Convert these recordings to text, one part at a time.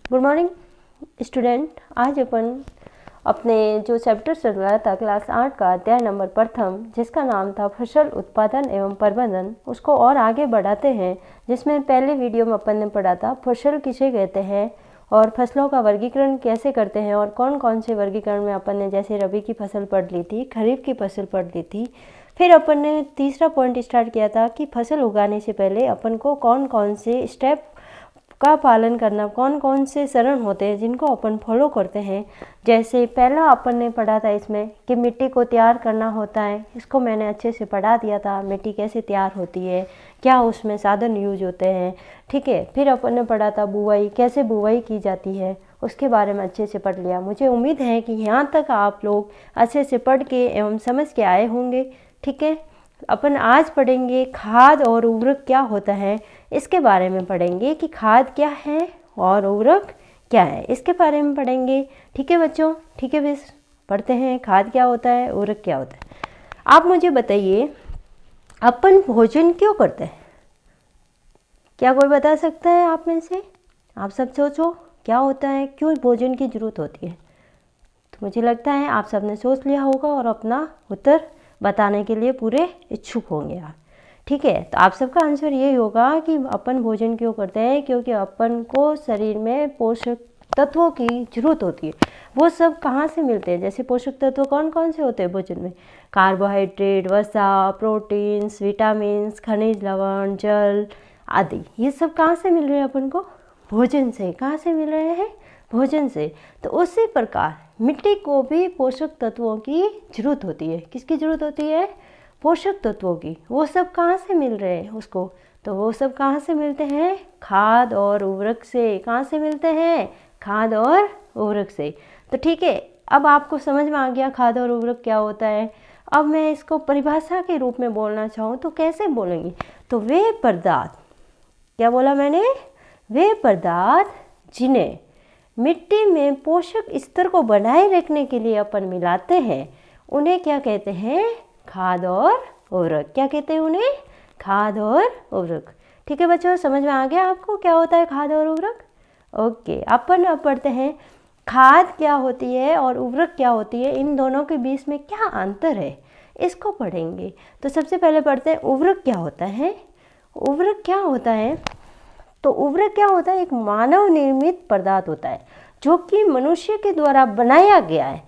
Good morning student. आज अपन अपने जो चैप्टर चल रहा था क्लास 8 का अध्याय नंबर प्रथम, जिसका नाम था फसल उत्पादन एवं प्रबंधन, उसको और आगे बढ़ाते हैं। जिसमें पहले वीडियो में अपन ने पढ़ा था फसल किसे कहते हैं और फसलों का वर्गीकरण कैसे करते हैं और कौन कौन से वर्गीकरण में अपन ने जैसे रबी की फसल पढ़ ली थी, खरीफ की फसल पढ़ ली थी। फिर अपन ने तीसरा पॉइंट स्टार्ट किया था कि फसल उगाने से पहले अपन को कौन कौन से स्टेप का पालन करना, कौन कौन से चरण होते हैं जिनको अपन फॉलो करते हैं। जैसे पहला अपन ने पढ़ा था इसमें कि मिट्टी को तैयार करना होता है, इसको मैंने अच्छे से पढ़ा दिया था। मिट्टी कैसे तैयार होती है, क्या उसमें साधन यूज होते हैं, ठीक है। फिर अपन ने पढ़ा था बुआई, कैसे बुआई की जाती है, उसके बारे में अच्छे से पढ़ लिया। मुझे उम्मीद है कि यहाँ तक आप लोग अच्छे से पढ़ के एवं समझ के आए होंगे, ठीक है। अपन आज पढ़ेंगे खाद और उर्वरक क्या होता है, इसके बारे में पढ़ेंगे कि खाद क्या है और उर्वरक क्या है, इसके बारे में पढ़ेंगे, ठीक है बच्चों। ठीक है, बस पढ़ते हैं खाद क्या होता है, उर्वरक क्या होता है। आप मुझे बताइए, अपन भोजन क्यों करते हैं? क्या कोई बता सकता है आप में से? आप सब सोचो क्या होता है, क्यों भोजन की जरूरत होती है। तो मुझे लगता है आप सबने सोच लिया होगा और अपना उत्तर बताने के लिए पूरे इच्छुक होंगे आप, ठीक है। तो आप सबका आंसर यही होगा कि अपन भोजन क्यों करते हैं, क्योंकि अपन को शरीर में पोषक तत्वों की जरूरत होती है। वो सब कहाँ से मिलते हैं? जैसे पोषक तत्व कौन कौन से होते हैं भोजन में? कार्बोहाइड्रेट, वसा, प्रोटीन्स, विटामिन्स, खनिज लवण, जल आदि। ये सब कहाँ से मिल रहे हैं अपन को? भोजन से। कहाँ से मिल रहे हैं? भोजन से। तो उसी प्रकार मिट्टी को भी पोषक तत्वों की जरूरत होती है। किसकी जरूरत होती है? पोषक तत्वों की। वो सब कहाँ से मिल रहे हैं उसको? तो वो सब कहाँ से मिलते हैं? खाद और उर्वरक से। कहाँ से मिलते हैं? खाद और उर्वरक से। तो ठीक है, अब आपको समझ में आ गया खाद और उर्वरक क्या होता है। अब मैं इसको परिभाषा के रूप में बोलना चाहूँ तो कैसे बोलेंगे? तो वे पदार्थ, क्या बोला मैंने? वे पदार्थ जिन्हें मिट्टी में पोषक स्तर को बनाए रखने के लिए अपन मिलाते हैं, उन्हें क्या कहते हैं? खाद और उर्वरक। क्या कहते हैं उन्हें? खाद और उर्वरक। ठीक है बच्चों, समझ में आ गया आपको क्या होता है खाद और उर्वरक? ओके, अपन अब पढ़ते हैं खाद क्या होती है और उर्वरक क्या होती है, इन दोनों के बीच में क्या अंतर है, इसको पढ़ेंगे। तो सबसे पहले पढ़ते हैं उर्वरक क्या होता है। उर्वरक क्या होता है? तो उर्वरक क्या होता है? एक मानव निर्मित पदार्थ होता है जो कि मनुष्य के द्वारा बनाया गया है।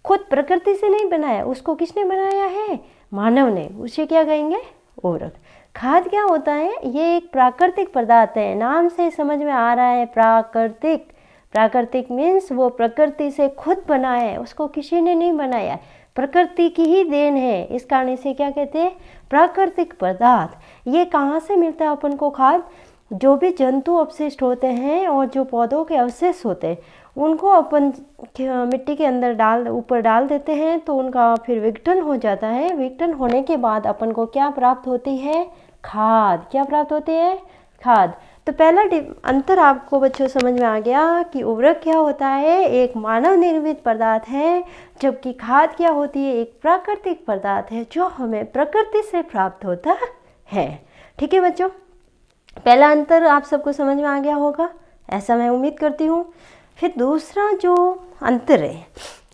खुद प्रकृति से नहीं बनाया, उसको किसने बनाया है? मानव ने। उसे क्या कहेंगे? उर्वरक। खाद क्या होता है? ये एक प्राकृतिक पदार्थ है। नाम से समझ में आ रहा है प्राकृतिक। प्राकृतिक मीन्स वो प्रकृति से खुद बना है, उसको किसी ने नहीं बनाया, प्रकृति की ही देन है। इस कारण इसे क्या कहते हैं? प्राकृतिक पदार्थ। ये कहाँ से मिलता है अपन को खाद? जो भी जंतु अपशिष्ट होते हैं और जो पौधों के अवशेष होते हैं, उनको अपन मिट्टी के अंदर ऊपर डाल देते हैं, तो उनका फिर विघटन हो जाता है। विघटन होने के बाद अपन को क्या प्राप्त होती है? खाद। क्या प्राप्त होती है? खाद। तो पहला अंतर आपको बच्चों समझ में आ गया कि उर्वरक क्या होता है? एक मानव निर्मित पदार्थ है, जबकि खाद क्या होती है? एक प्राकृतिक पदार्थ है जो हमें प्रकृति से प्राप्त होता है। ठीक है बच्चों, पहला अंतर आप सबको समझ में आ गया होगा, ऐसा मैं उम्मीद करती हूँ। फिर दूसरा जो अंतर है,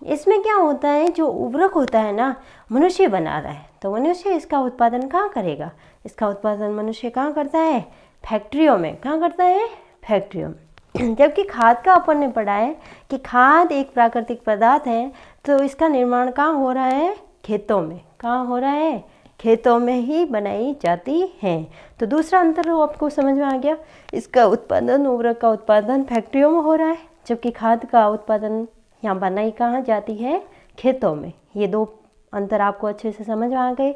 इसमें क्या होता है? जो उर्वरक होता है ना, मनुष्य बना रहा है, तो मनुष्य इसका उत्पादन कहाँ करेगा? इसका उत्पादन मनुष्य कहाँ करता है? फैक्ट्रियों में। कहाँ करता है? फैक्ट्रियों में। जबकि खाद का अपन ने पढ़ा है कि खाद एक प्राकृतिक पदार्थ है, तो इसका निर्माण कहाँ हो रहा है? खेतों में। कहाँ हो रहा है? खेतों में ही बनाई जाती हैं। तो दूसरा अंतर आपको समझ में आ गया। इसका उत्पादन, उर्वरक का उत्पादन फैक्ट्रियों में हो रहा है, जबकि खाद का उत्पादन यहाँ बनाई कहाँ जाती है? खेतों में। ये दो अंतर आपको अच्छे से समझ में आ गए।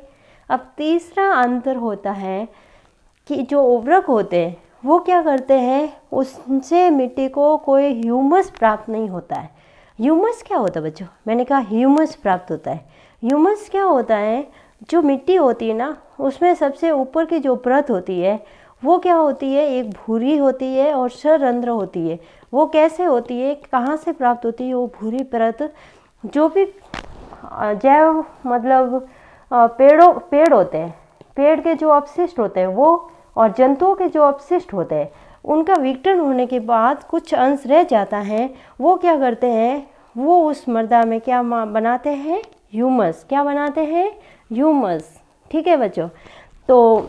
अब तीसरा अंतर होता है कि जो उर्वरक होते हैं वो क्या करते हैं? उससे मिट्टी को कोई ह्यूमस प्राप्त नहीं होता है। ह्यूमस क्या होता है बच्चों? मैंने कहा ह्यूमस प्राप्त होता है। ह्यूमस क्या होता है? जो मिट्टी होती है ना, उसमें सबसे ऊपर की जो परत होती है वो क्या होती है? एक भूरी होती है और सररंध्र होती है। वो कैसे होती है, कहाँ से प्राप्त होती है वो भूरी परत? जो भी जैव मतलब पेड़ होते हैं, पेड़ के जो अपशिष्ट होते हैं वो, और जंतुओं के जो अपशिष्ट होते हैं, उनका विघटन होने के बाद कुछ अंश रह जाता है, वो क्या करते हैं, वो उस मृदा में क्या बनाते हैं, ह्यूमस। क्या बनाते हैं, ह्यूमस। ठीक है बच्चों, तो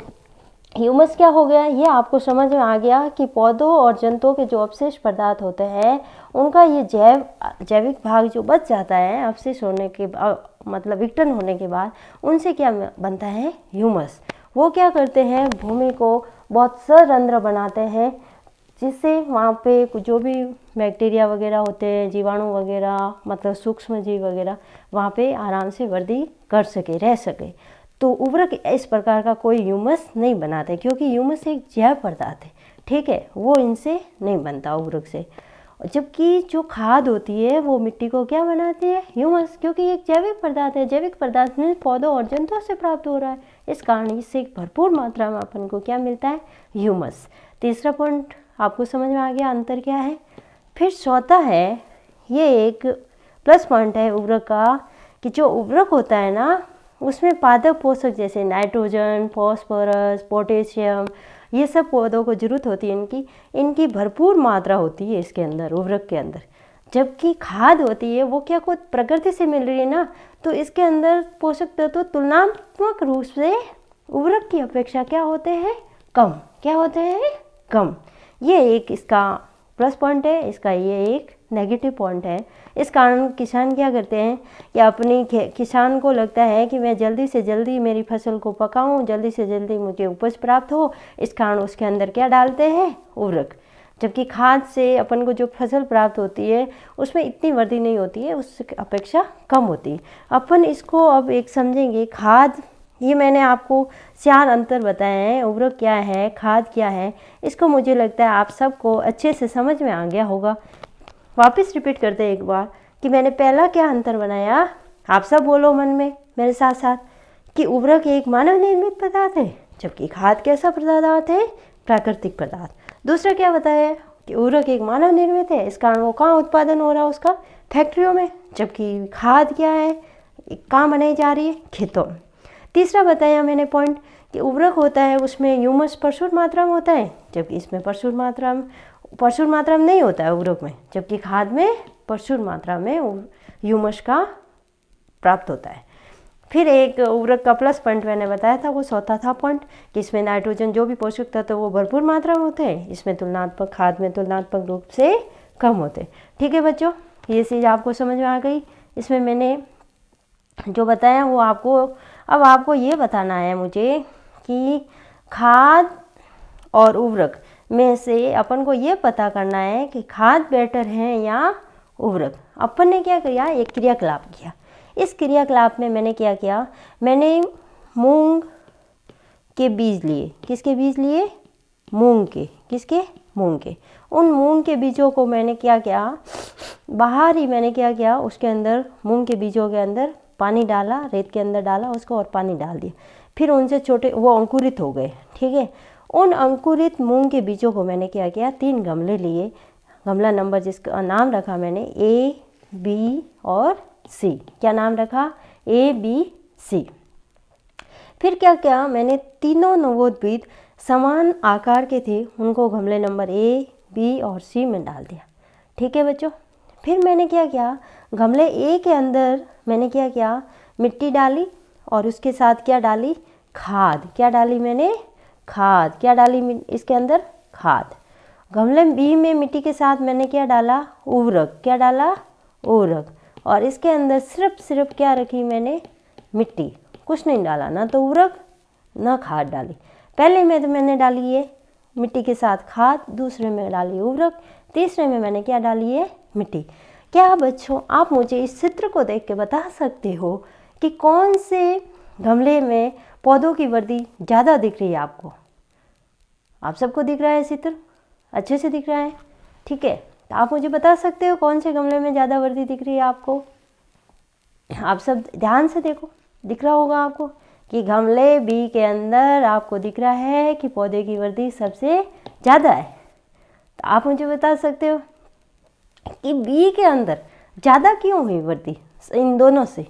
ह्यूमस क्या हो गया, ये आपको समझ में आ गया कि पौधों और जंतुओं के जो अवशेष पदार्थ होते हैं उनका ये जैविक भाग जो बच जाता है अवशेष होने के मतलब विघटन होने के बाद, उनसे क्या बनता है, ह्यूमस। वो क्या करते हैं, भूमि को बहुत सरंध्र बनाते हैं, जिससे वहाँ पे जो भी बैक्टीरिया वगैरह होते हैं, जीवाणु वगैरह, मतलब सूक्ष्म जीव वगैरह, वहाँ पे आराम से वृद्धि कर सके, रह सके। तो उर्वरक इस प्रकार का कोई ह्यूमस नहीं बनाते, क्योंकि ह्यूमस एक जैव पदार्थ है। ठीक है, वो इनसे नहीं बनता उर्वरक से। जबकि जो खाद होती है वो मिट्टी को क्या बनाती है, ह्यूमस, क्योंकि एक जैविक पदार्थ है। जैविक पदार्थ में पौधों और जंतुओं से प्राप्त हो रहा है, इस कारण इससे भरपूर मात्रा में अपन को क्या मिलता है, ह्यूमस। तीसरा पॉइंट आपको समझ में आ गया, अंतर क्या है। फिर चौथा है, ये एक प्लस पॉइंट है उर्वरक का, कि जो उर्वरक होता है ना उसमें पादप पोषक जैसे नाइट्रोजन, फॉस्फोरस, पोटेशियम, ये सब पौधों को जरूरत होती है, इनकी भरपूर मात्रा होती है इसके अंदर, उर्वरक के अंदर। जबकि खाद होती है वो क्या कुछ प्रकृति से मिल रही है ना, तो इसके अंदर पोषक तत्व तुलनात्मक रूप से उर्वरक की अपेक्षा क्या होते हैं, कम। क्या होते हैं, कम। ये एक इसका प्लस पॉइंट है, इसका ये एक नेगेटिव पॉइंट है। इस कारण किसान क्या करते हैं कि अपनी किसान को लगता है कि मैं जल्दी से जल्दी मेरी फसल को पकाऊं, जल्दी से जल्दी मुझे उपज प्राप्त हो, इस कारण उसके अंदर क्या डालते हैं, उर्वरक। जबकि खाद से अपन को जो फसल प्राप्त होती है उसमें इतनी वृद्धि नहीं होती है, उससे अपेक्षा कम होती है। अपन इसको अब एक समझेंगे, खाद, ये मैंने आपको 4 अंतर बताए हैं, उर्वरक क्या है, खाद क्या है, इसको मुझे लगता है आप सबको अच्छे से समझ में आ गया होगा। वापस रिपीट करते हैं एक बार कि मैंने पहला क्या अंतर बनाया, आप सब बोलो मन में मेरे साथ साथ, कि उर्वरक एक मानव निर्मित पदार्थ है, जबकि खाद कैसा पदार्थ है, प्राकृतिक पदार्थ। दूसरा क्या बताया कि उर्वरक एक मानव निर्मित है, इस कारण वो कहाँ उत्पादन हो रहा है उसका, फैक्ट्रियों में, जबकि खाद क्या है, कहाँ बनाई जा रही है, खेतों में। तीसरा बताया मैंने पॉइंट कि उर्वरक होता है उसमें ह्यूमस प्रचुर मात्रा में होता है, जबकि इसमें प्रचुर मात्रा में नहीं होता है उर्वरक में, जबकि खाद में प्रचुर मात्रा में ह्यूमस का प्राप्त होता है। फिर एक उर्वरक का प्लस पॉइंट मैंने बताया था, वो चौथा था पॉइंट, कि इसमें नाइट्रोजन जो भी पोषक तत्व वो भरपूर मात्रा में होते हैं, इसमें तुलनात्मक, खाद में तुलनात्मक रूप से कम होते हैं। ठीक है बच्चों, ये चीज़ आपको समझ में आ गई। इसमें मैंने जो बताया वो आपको, अब आपको ये बताना है मुझे कि खाद और उर्वरक में से अपन को ये पता करना है कि खाद बेटर है या उर्वरक। अपन ने क्या किया, एक क्रियाकलाप किया। इस क्रियाकलाप में मैंने क्या किया, मैंने मूंग के बीज लिए। किसके बीज लिए, मूंग के। किसके, मूंग के। उन मूंग के बीजों को मैंने क्या किया, बाहर ही मैंने क्या किया, उसके अंदर मूंग के बीजों के अंदर पानी डाला, रेत के अंदर डाला उसको और पानी डाल दिया। फिर उनसे छोटे वो अंकुरित हो गए। ठीक है, उन अंकुरित मूंग के बीजों को मैंने क्या किया, 3 गमले लिए, गमला नंबर जिसका नाम रखा मैंने A, B और C। क्या नाम रखा, A, B, C। फिर क्या किया, मैंने तीनों नवोद्भिद समान आकार के थे, उनको गमले नंबर A, B और C में डाल दिया। ठीक है बच्चों, फिर मैंने क्या किया, गमले A के अंदर मैंने क्या किया, मिट्टी डाली और उसके साथ क्या डाली, खाद। क्या डाली मैंने, खाद। क्या डाली इसके अंदर, खाद। गमले B में मिट्टी के साथ मैंने क्या डाला, उर्वरक। क्या डाला, उर्वरक। और इसके अंदर सिर्फ क्या रखी मैंने, मिट्टी, कुछ नहीं डाला, ना तो उर्वरक ना खाद डाली। पहले में तो मैंने डाली है मिट्टी के साथ खाद, दूसरे में डाली उर्वरक, तीसरे में मैंने क्या डाली है, मिट्टी। क्या बच्चों आप मुझे इस चित्र को देख के बता सकते हो कि कौन से गमले में पौधों की वृद्धि ज़्यादा दिख रही है आपको? आप सबको दिख रहा है चित्र, अच्छे से दिख रहा है? ठीक है, तो आप मुझे बता सकते हो कौन से गमले में ज़्यादा वृद्धि दिख रही है आपको? आप सब ध्यान से देखो, दिख रहा होगा आपको कि गमले B के अंदर आपको दिख रहा है कि पौधे की वृद्धि सबसे ज़्यादा है। तो आप मुझे बता सकते हो कि B के अंदर ज़्यादा क्यों हुई वृद्धि इन दोनों से?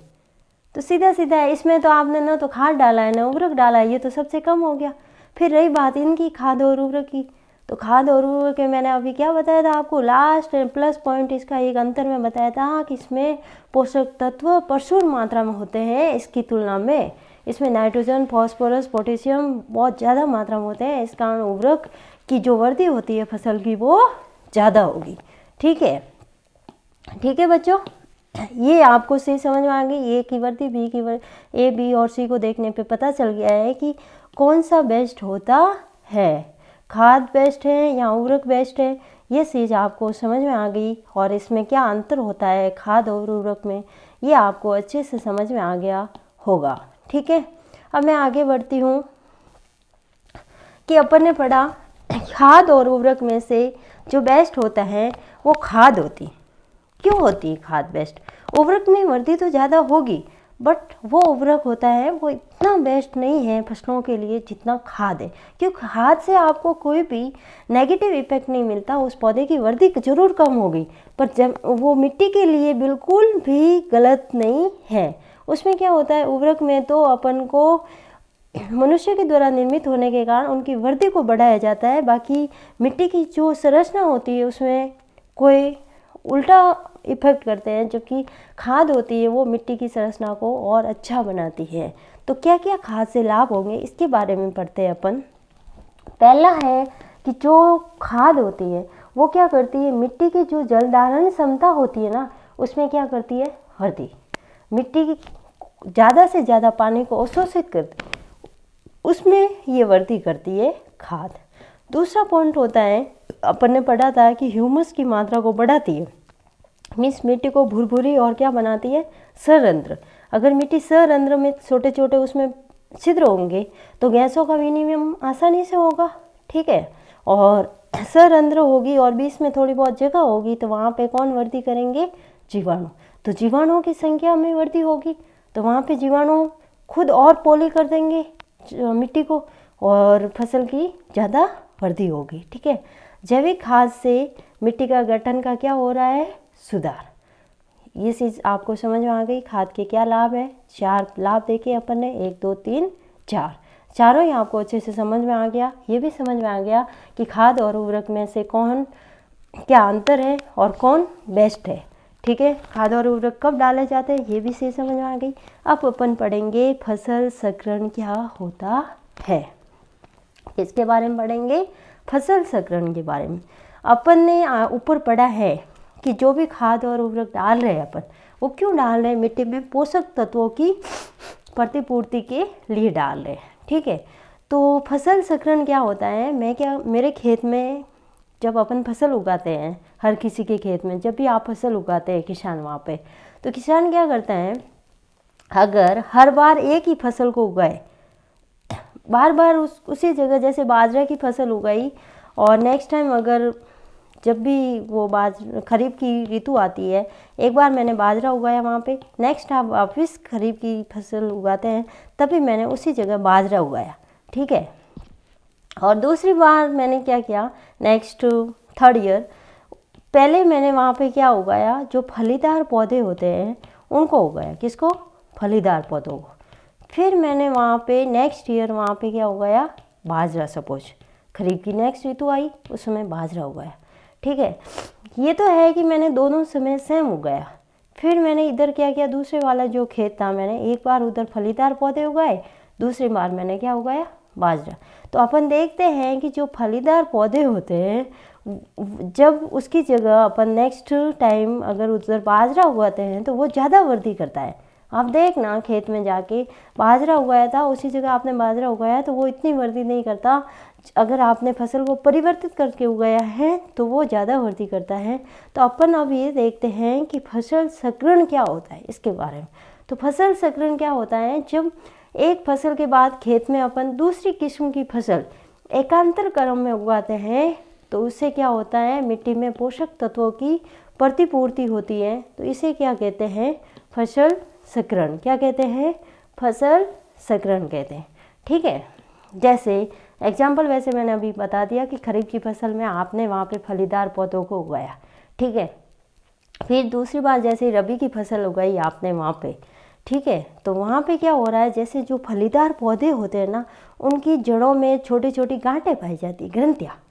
तो सीधा सीधा है, इसमें तो आपने ना तो खाद डाला है ना उर्वरक डाला है, ये तो सबसे कम हो गया। फिर रही बात इनकी खाद और उर्वरक की, तो खाद और उर्वरक में मैंने अभी क्या बताया था आपको, लास्ट प्लस पॉइंट इसका एक अंतर में बताया था कि इसमें पोषक तत्व प्रचुर मात्रा में होते हैं इसकी तुलना में। इसमें नाइट्रोजन, फास्फोरस, पोटेशियम बहुत ज़्यादा मात्रा में होते हैं, इस कारण उर्वरक की जो वृद्धि होती है फसल की वो ज़्यादा होगी। ठीक है, ठीक है बच्चों, ये आपको सही समझ में आ गई। ए की वृद्धि, बी की वृद्धि, ए, बी और सी को देखने पे पता चल गया है कि कौन सा बेस्ट होता है, खाद बेस्ट है या उर्वरक बेस्ट है, ये चीज़ आपको समझ में आ गई। और इसमें क्या अंतर होता है खाद और उर्वरक में, ये आपको अच्छे से समझ में आ गया होगा। ठीक है, अब मैं आगे बढ़ती हूँ कि अपन ने पढ़ा खाद और उर्वरक में से जो बेस्ट होता है वो खाद होती। क्यों होती है खाद बेस्ट? उर्वरक में वृद्धि तो ज़्यादा होगी, बट वो उर्वरक होता है वो इतना बेस्ट नहीं है फसलों के लिए जितना खाद है, क्योंकि खाद से आपको कोई भी नेगेटिव इफेक्ट नहीं मिलता। उस पौधे की वृद्धि जरूर कम होगी, पर जब वो मिट्टी के लिए बिल्कुल भी गलत नहीं है। उसमें क्या होता है, उर्वरक में तो अपन को मनुष्य के द्वारा निर्मित होने के कारण उनकी वृद्धि को बढ़ाया जाता है, बाकी मिट्टी की जो संरचना होती है उसमें कोई उल्टा इफेक्ट करते हैं, जबकि खाद होती है वो मिट्टी की संरचना को और अच्छा बनाती है। तो क्या क्या खाद से लाभ होंगे इसके बारे में पढ़ते हैं अपन। पहला है कि जो खाद होती है वो क्या करती है, मिट्टी की जो जल धारण क्षमता होती है ना उसमें क्या करती है, वृद्धि। मिट्टी की ज़्यादा से ज़्यादा पानी को अवशोषित करती है, उसमें ये वृद्धि करती है खाद। दूसरा पॉइंट होता है, अपन ने पढ़ा था कि ह्यूमस की मात्रा को बढ़ाती है, मीन्स मिट्टी को भुरभुरी और क्या बनाती है, सरंध्र। अगर मिट्टी सरंध्र में छोटे छोटे उसमें छिद्र होंगे तो गैसों का विनिमय आसानी से होगा। ठीक है, और सरंध्र होगी और बीच में थोड़ी बहुत जगह होगी तो वहाँ पे कौन वृद्धि करेंगे, जीवाणु। तो जीवाणुओं की संख्या में वृद्धि होगी तो वहाँ पे जीवाणु खुद और पोली कर देंगे मिट्टी को और फसल की ज़्यादा वृद्धि होगी। ठीक है, जैविक खाद से मिट्टी का गठन का क्या हो रहा है, सुधार। ये चीज़ आपको समझ में आ गई। खाद के क्या लाभ है, 4 लाभ देखे अपन ने, 1 2 3 4, चारों ही आपको अच्छे से समझ में आ गया। ये भी समझ में आ गया कि खाद और उर्वरक में से कौन क्या अंतर है और कौन बेस्ट है। ठीक है, खाद और उर्वरक कब डाले जाते हैं ये भी सही समझ में आ गई। अब अपन पढ़ेंगे फसल चक्रण क्या होता है। किसके बारे में पढ़ेंगे, फसल चक्रण के बारे में। अपन ने ऊपर पढ़ा है कि जो भी खाद और उर्वरक डाल रहे हैं अपन, वो क्यों डाल रहे हैं, मिट्टी में पोषक तत्वों की प्रतिपूर्ति के लिए डाल रहे हैं। ठीक है, तो फसल चक्रण क्या होता है, मेरे खेत में जब अपन फसल उगाते हैं, हर किसी के खेत में जब भी आप फसल उगाते हैं किसान वहाँ पे, तो किसान क्या करते हैं, अगर हर बार एक ही फसल को उगाए, बार बार उसी जगह, जैसे बाजरा की फसल उगाई और नेक्स्ट टाइम अगर जब भी वो खरीफ की ऋतु आती है, एक बार मैंने बाजरा उगाया वहाँ पे, नेक्स्ट आप वापस खरीफ की फसल उगाते हैं, तभी मैंने उसी जगह बाजरा उगाया। ठीक है, और दूसरी बार मैंने क्या किया, नेक्स्ट 3rd ईयर पहले मैंने वहाँ पे क्या उगाया, जो फलीदार पौधे होते हैं उनको उगाया। किसको, फलीदार पौधों को। फिर मैंने वहाँ पे नेक्स्ट ईयर वहाँ पे क्या उगाया, बाजरा। सपोज खरीफ की नेक्स्ट ऋतु आई उस समय बाजरा उगाया। ठीक है, ये तो है कि मैंने दोनों समय सेम उगाया। फिर मैंने इधर क्या किया, दूसरे वाला जो खेत था मैंने एक बार उधर फलीदार पौधे उगाए, दूसरी बार मैंने क्या उगाया, बाजरा। तो अपन देखते हैं कि जो फलीदार पौधे होते हैं, जब उसकी जगह अपन नेक्स्ट टाइम अगर उधर बाजरा उगाते हैं तो वो ज़्यादा वृद्धि करता है। आप देखना खेत में जाके, बाजरा उगाया था उसी जगह आपने बाजरा उगाया तो वो इतनी वृद्धि नहीं करता। अगर आपने फसल को परिवर्तित करके उगाया है तो वो ज़्यादा वृद्धि करता है। तो अपन अब ये देखते हैं कि फसल चक्रण क्या होता है इसके बारे में। तो फसल चक्रण क्या होता है, जब एक फसल के बाद खेत में अपन दूसरी किस्म की फसल एकांतर क्रम में उगाते हैं तो उससे क्या होता है, मिट्टी में पोषक तत्वों की प्रतिपूर्ति होती है। तो इसे क्या कहते हैं, फसल चक्रण। क्या कहते हैं, फसल चक्रण कहते हैं। ठीक है, जैसे एग्जाम्पल वैसे मैंने अभी बता दिया कि खरीफ की फसल में आपने वहाँ पे फलीदार पौधों को उगाया। ठीक है, फिर दूसरी बार जैसे रबी की फसल उगाई आपने वहाँ पे। ठीक है, तो वहाँ पे क्या हो रहा है, जैसे जो फलीदार पौधे होते हैं ना, उनकी जड़ों में छोटी छोटी गांठें पाई जाती, ग्रंथियाँ,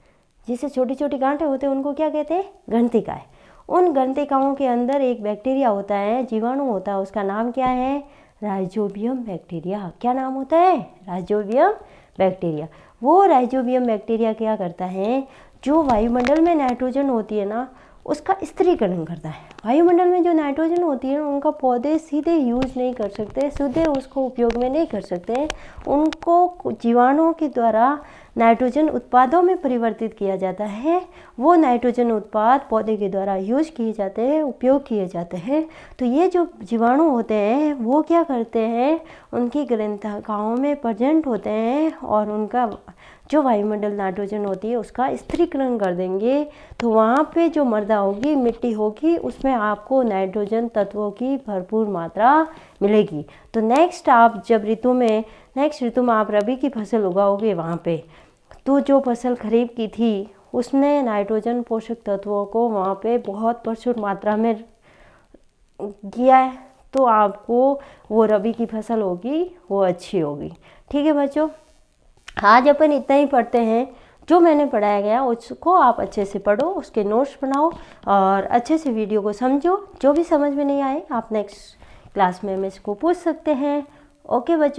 जिससे छोटी छोटी गांठें होते हैं उनको क्या कहते हैं, गणतिकाएं। उन गणतिकाओं के अंदर एक बैक्टीरिया होता है, जीवाणु होता है, उसका नाम क्या है, राइजोबियम बैक्टीरिया। क्या नाम होता है, राइजोबियम बैक्टीरिया। वो राइजोबियम बैक्टीरिया क्या करता है, जो वायुमंडल में नाइट्रोजन होती है ना उसका स्थिरीकरण करता है। वायुमंडल में जो नाइट्रोजन होती है उनका पौधे सीधे यूज नहीं कर सकते, सीधे उसको उपयोग में नहीं कर सकते, उनको जीवाणुओं के द्वारा नाइट्रोजन उत्पादों में परिवर्तित किया जाता है। वो नाइट्रोजन उत्पाद पौधे के द्वारा यूज किए जाते हैं, उपयोग किए जाते हैं। तो ये जो जीवाणु होते हैं वो क्या करते हैं, उनकी ग्रंथिकाओं में प्रेजेंट होते हैं और उनका जो वायुमंडल नाइट्रोजन होती है उसका स्थिरीकरण कर देंगे। तो वहाँ पे जो मृदा होगी, मिट्टी होगी, उसमें आपको नाइट्रोजन तत्वों की भरपूर मात्रा मिलेगी। तो नेक्स्ट आप जब नेक्स्ट ऋतु में आप रबी की फसल उगाओगे, वहाँ पे तो जो फसल खरीफ की थी उसने नाइट्रोजन पोषक तत्वों को वहाँ पे बहुत प्रचुर मात्रा में किया है, तो आपको वो रबी की फसल होगी वो अच्छी होगी। ठीक है बच्चों, आज अपन इतना ही पढ़ते हैं। जो मैंने पढ़ाया गया उसको आप अच्छे से पढ़ो, उसके नोट्स बनाओ और अच्छे से वीडियो को समझो। जो भी समझ में नहीं आए आप नेक्स्ट क्लास में इसको पूछ सकते हैं। ओके बच्चों।